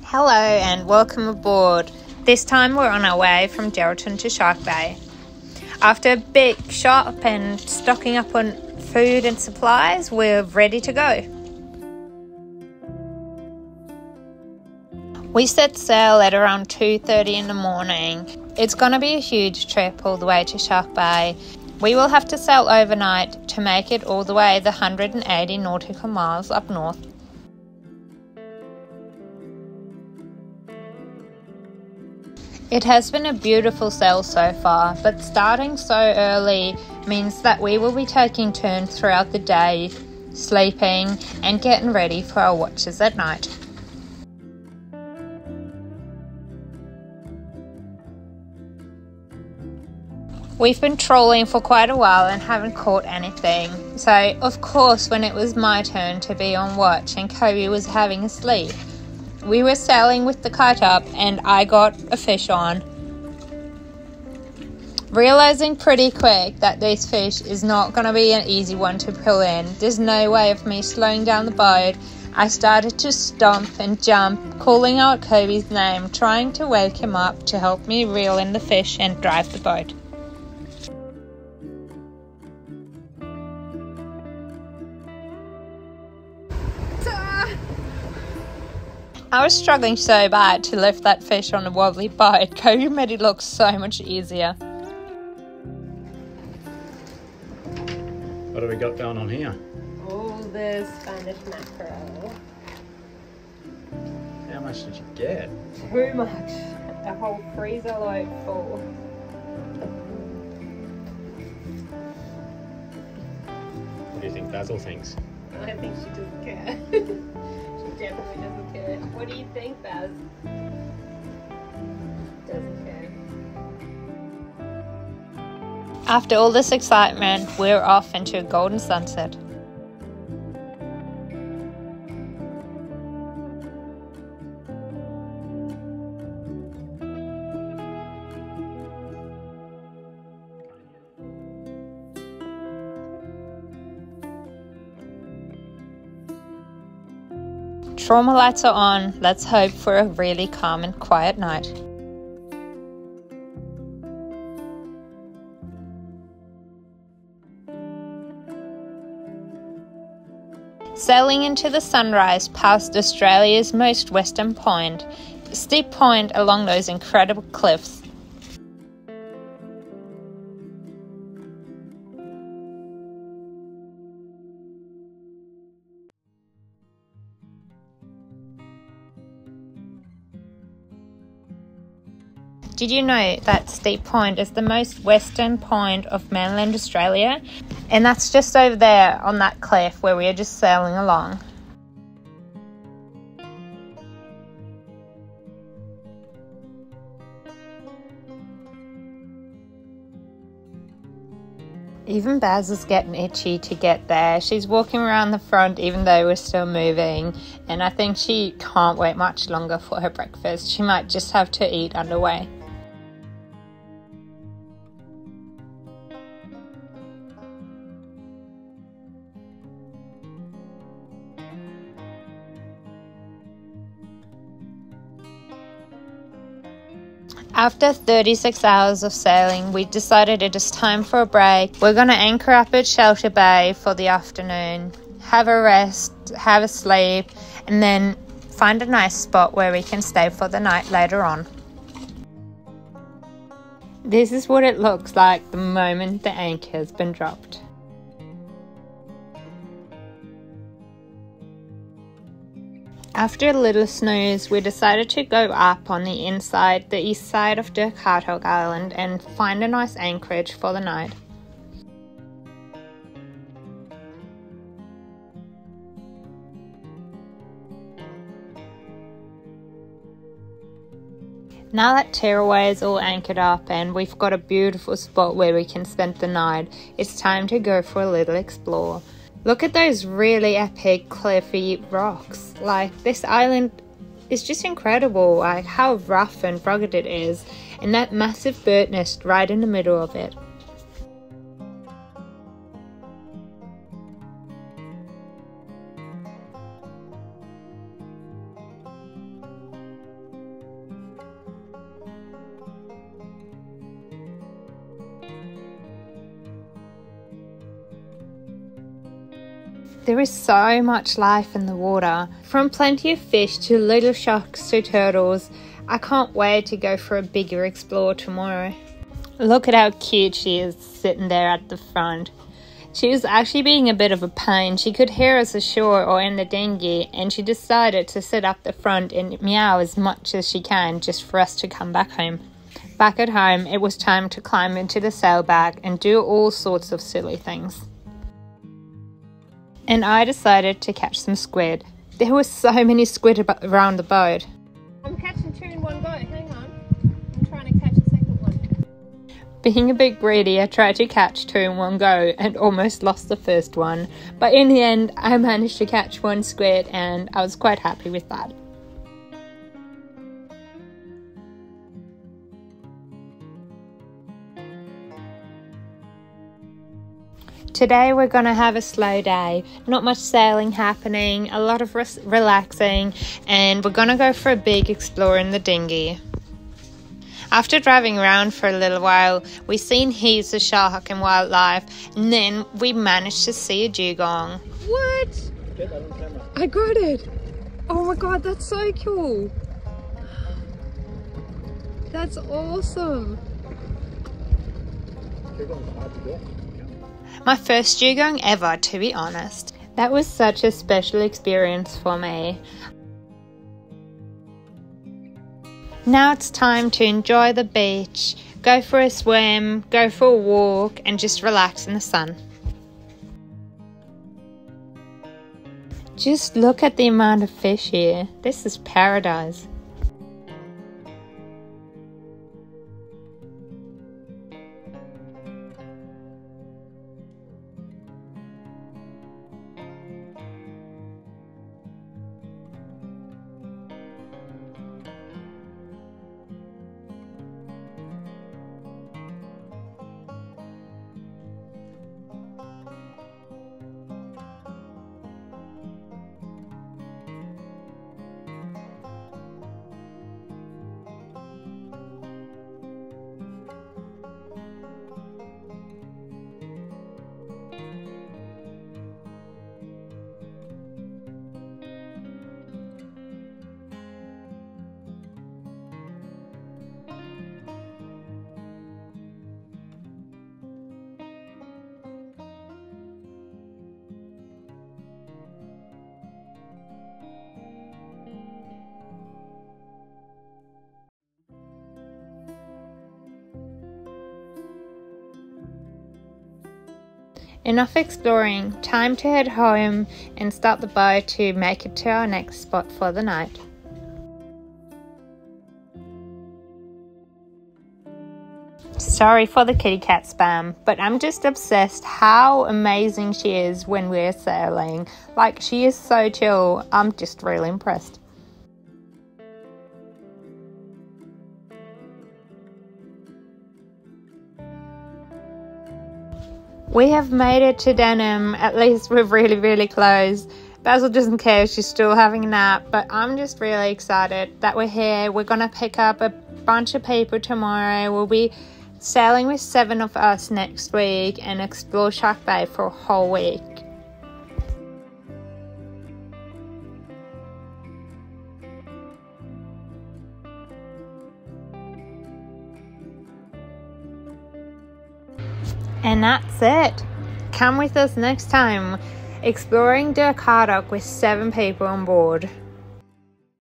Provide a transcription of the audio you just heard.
Hello and welcome aboard. This time we're on our way from Geraldton to Shark Bay. After a big shop and stocking up on food and supplies, we're ready to go. We set sail at around 2:30 in the morning. It's going to be a huge trip all the way to Shark Bay. We will have to sail overnight to make it all the way the 180 nautical miles up north. It has been a beautiful sail so far, but starting so early means that we will be taking turns throughout the day, sleeping and getting ready for our watches at night. We've been trawling for quite a while and haven't caught anything, so of course when it was my turn to be on watch and Kobe was having a sleep, we were sailing with the kite up and I got a fish on. Realizing pretty quick that this fish is not going to be an easy one to pull in, there's no way of me slowing down the boat. I started to stomp and jump, calling out Kobe's name, trying to wake him up to help me reel in the fish and drive the boat. I was struggling so bad to lift that fish on a wobbly boat. Kobe made it look so much easier. What have we got going on here? All the Spanish mackerel. How much did you get? Too much. A whole freezer load full. What do you think Basil thinks? I think she doesn't care. She definitely doesn't care. What do you think, Baz? Doesn't care. After all this excitement, we're off into a golden sunset. Trauma lights are on. Let's hope for a really calm and quiet night. Sailing into the sunrise past Australia's most western point, a steep point along those incredible cliffs. Did you know that Steep Point is the most western point of mainland Australia? And that's just over there on that cliff where we are just sailing along. Even Baz is getting itchy to get there. She's walking around the front even though we're still moving, and I think she can't wait much longer for her breakfast. She might just have to eat underway. After 36 hours of sailing, we decided it is time for a break. We're going to anchor up at Shelter Bay for the afternoon, have a rest, have a sleep, and then find a nice spot where we can stay for the night later on. This is what it looks like the moment the anchor has been dropped. After a little snooze, we decided to go up on the east side of Geraldton Island and find a nice anchorage for the night. Now that Tearaway is all anchored up and we've got a beautiful spot where we can spend the night, it's time to go for a little explore. Look at those really epic cliffy rocks. Like, this island is just incredible, like how rough and rugged it is, and that massive bird nest right in the middle of it. There is so much life in the water, from plenty of fish to little sharks to turtles. I can't wait to go for a bigger explore tomorrow. Look at how cute she is sitting there at the front. She was actually being a bit of a pain. She could hear us ashore or in the dinghy, and she decided to sit up the front and meow as much as she can just for us to come back home. Back at home, it was time to climb into the sailbag and do all sorts of silly things. And I decided to catch some squid. There were so many squid around the boat. I'm catching 2 in one go. Hang on. I'm trying to catch a second one. Being a bit greedy, I tried to catch 2 in one go and almost lost the first one. But in the end, I managed to catch 1 squid and I was quite happy with that. Today we're going to have a slow day, not much sailing happening, a lot of relaxing, and we're going to go for a big explore in the dinghy. After driving around for a little while, we seen heaps of shark and wildlife, and then we managed to see a dugong. What? Get that on camera. I got it. Oh my god, that's so cool. That's awesome. Dugong's hard to get. My first dugong ever, to be honest. That was such a special experience for me. Now it's time to enjoy the beach, go for a swim, go for a walk, and just relax in the sun. Just look at the amount of fish here. This is paradise. Enough exploring, time to head home and start the boat to make it to our next spot for the night. Sorry for the kitty cat spam, but I'm just obsessed how amazing she is when we're sailing. Like, she is so chill. I'm just really impressed. We have made it to Denham. At least we're really close. Basil doesn't care, she's still having a nap, but I'm just really excited that we're here. We're gonna pick up a bunch of people tomorrow. We'll be sailing with 7 of us next week and explore Shark Bay for a whole week. And that's it. Come with us next time, exploring Dirk with 7 people on board.